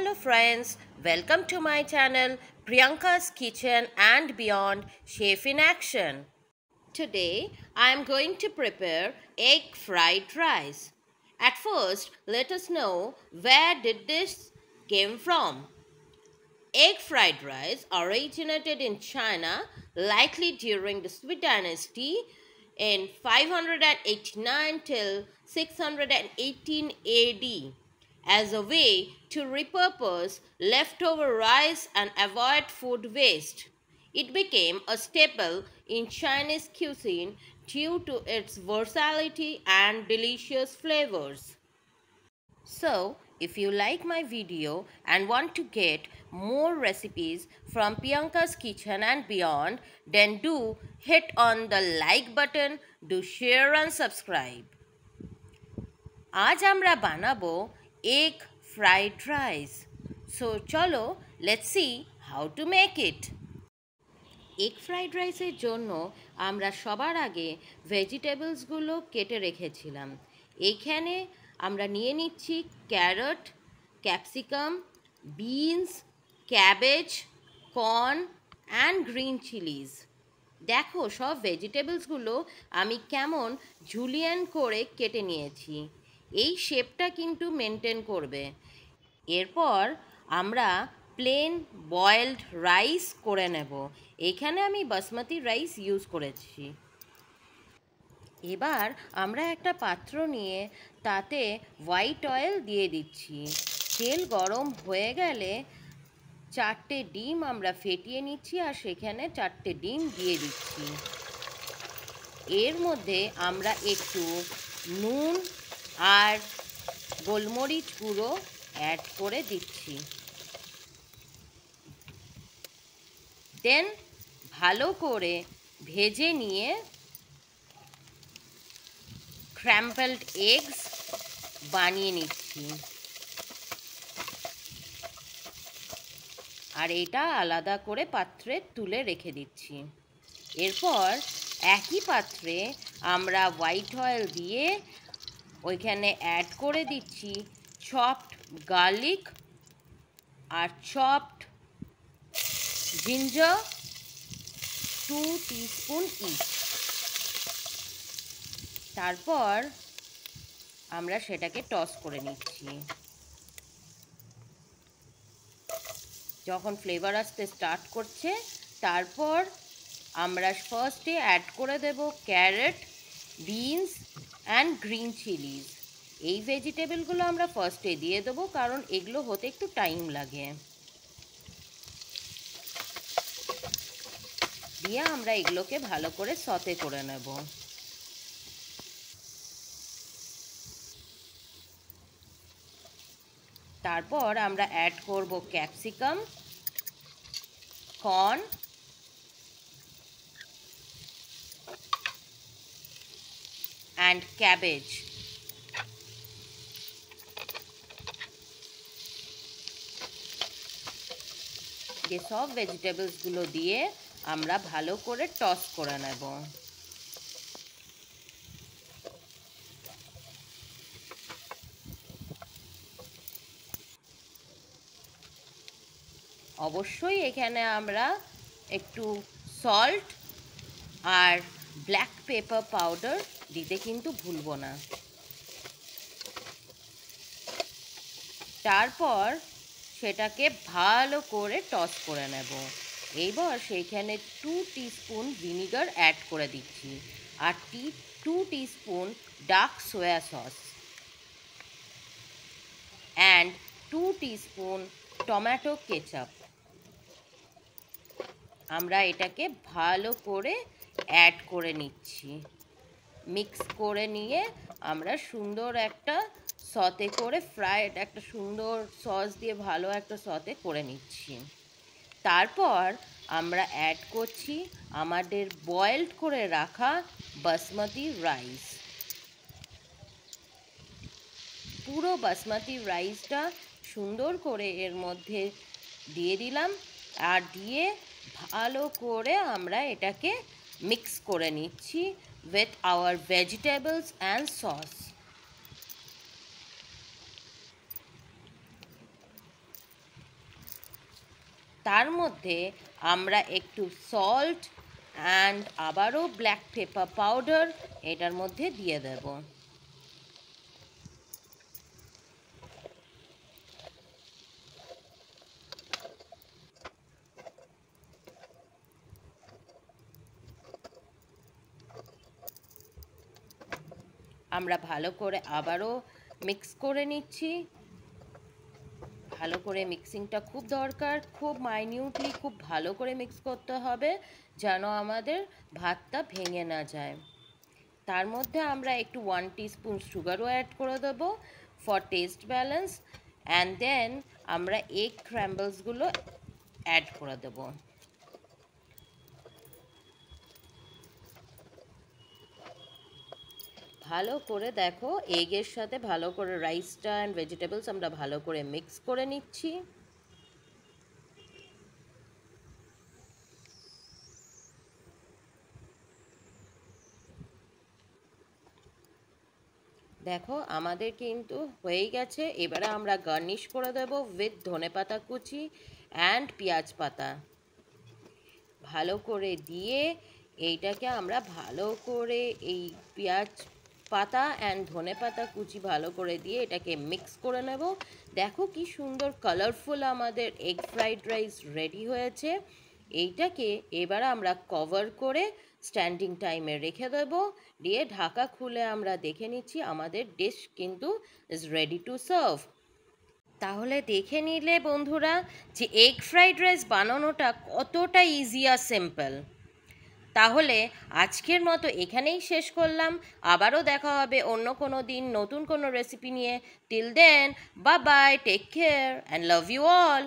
Hello friends, welcome to my channel Priyanka's Kitchen and Beyond Chef in Action. Today I am going to prepare egg fried rice. At first, let us know where did this came from. Egg fried rice originated in China likely during the Sui dynasty in 589 till 618 AD as a way to repurpose leftover rice and avoid food waste. It became a staple in Chinese cuisine due to its versatility and delicious flavors. So, if you like my video and want to get more recipes from Priyanka's Kitchen and Beyond, then do hit on the like button, do share and subscribe. আজ আমরা বানাবো egg fried rice. So চলো, let's see how to make it. Egg fried রাইসের জন্য আমরা সবার আগে ভেজিটেবলসগুলো কেটে রেখেছিলাম। এখানে আমরা নিয়ে নিচ্ছি carrot, capsicum, beans, cabbage, corn and green Chillies. দেখো সব ভেজিটেবলসগুলো আমি কেমন জুলিয়ান করে কেটে নিয়েছি। এই শেপটা কিন্তু মেনটেন করবে। এরপর আমরা প্লেন বয়েলড রাইস করে নেব। এখানে আমি বাসমতি রাইস ইউজ করেছি। এবার আমরা একটা পাত্র নিয়ে তাতে হোয়াইট অয়েল দিয়ে দিচ্ছি। তেল গরম হয়ে গেলে 4টে ডিম আমরা ফেটিয়ে নিচ্ছি আর সেখানে 4টে ডিম দিয়ে দিচ্ছি। এর মধ্যে আমরা একটু নুন আর গোলমরিচ গুঁড়ো অ্যাড করে দিচ্ছি। দেন ভালো করে ভেজে নিয়ে স্ক্র্যাম্বলড এগস বানিয়ে নিচ্ছি। আর এটা আলাদা করে পাত্রে তুলে রেখে দিচ্ছি। এরপর একই পাত্রে আমরা হোয়াইট অয়েল দিয়ে ওইখানে অ্যাড করে দিচ্ছি চপড গার্লিক আর চপড জিঞ্জার 2 টিস্পুন ইচ। তারপর আমরা সেটাকে টস করে নিচ্ছি। যখন ফ্লেভার আসতে স্টার্ট করছে তারপর আমরা ফার্স্টে অ্যাড করে দেব carrot, beans and green chillies. এই ভেজিটেবলগুলো আমরা ফার্স্টে দিয়ে দেবো কারণ এগুলো হতে একটু টাইম লাগে। দিয়ে আমরা এগুলোকে ভালো করে সতে করে নেব। তারপর আমরা অ্যাড করব ক্যাপসিকাম, কর্ন অ্যান্ড ক্যাবেজ। যে সব ভেজিটেবলসগুলো দিয়ে আমরা ভালো করে টস করে নেব। অবশ্যই এখানে আমরা একটু সল্ট আর ব্ল্যাক পেপার পাউডার দিতে কিন্তু ভুলবো না। তারপর সেটাকে ভালো করে টস করে নেব। এইবার সেইখানে 2 টিস্পুন ভিনিগার অ্যাড করে দিচ্ছি আর 2 teaspoon dark soya sauce and 2 teaspoon tomato ketchup. আমরা এটাকে ভালো করে অ্যাড করে নিচ্ছি। মিক্স করে নিয়ে আমরা সুন্দর একটা সতে করে ফ্রাইড একটা সুন্দর সস দিয়ে ভালো একটা সতে করে নিচ্ছি। তারপর আমরা অ্যাড করছি আমাদের বয়েলড করে রাখা বাসমতি রাইস। পুরো বাসমতি রাইসটা সুন্দর করে এর মধ্যে দিয়ে দিলাম আর দিয়ে ভালো করে আমরা এটাকে মিক্স করে নিচ্ছি with our vegetables and sauce. তার মধ্যে আমরা একটু সল্ট অ্যান্ড আবারও ব্ল্যাক পেপার পাউডার এটার মধ্যে দিয়ে দেব। আমরা ভালো করে আবারও মিক্স করে নিচ্ছি। ভালো করে মিক্সিংটা খুব দরকার, খুব মাইনিউটলি খুব ভালো করে মিক্স করতে হবে যেন আমাদের ভাতটা ভেঙে না যায়। তার মধ্যে আমরা একটু 1 টিস্পুন সুগারও অ্যাড করে দেবো for taste balance, and then আমরা এগ ক্র্যাম্বলসগুলো অ্যাড করে দেবো। ভালো করে দেখো এগের সাথে ভালো করে রাইসটা অ্যান্ড ভেজিটেবলস আমরা ভালো করে মিক্স করে নিচ্ছি। দেখো আমাদের কিন্তু হয়ে গেছে। এবারে আমরা গার্নিশ করে দেব উইথ ধনেপাতা কুচি অ্যান্ড পেঁয়াজ পাতা। ভালো করে দিয়ে এইটাকে আমরা ভালো করে এই পেঁয়াজ পাতা অ্যান্ড ধনেপাতা কুচি ভালো করে দিয়ে এটাকে মিক্স করে নেব। দেখো কি সুন্দর কালারফুল আমাদের এগ ফ্রাইড রাইস রেডি হয়েছে। এইটাকে এবার আমরা কভার করে স্ট্যান্ডিং টাইমে রেখে দেব। দিয়ে ঢাকা খুলে আমরা দেখে নিচ্ছি আমাদের ডিশ কিন্তু ইজ রেডি টু সার্ভ। তাহলে দেখে নিলে বন্ধুরা যে এগ ফ্রাইড রাইস বানানোটা কতটা ইজি আর সিম্পল। তাহলে আজকের মতো এখানেই শেষ করলাম। আবারও দেখা হবে অন্য কোনো দিন নতুন কোনো রেসিপি নিয়ে। Till then, bye bye, take care and love you all.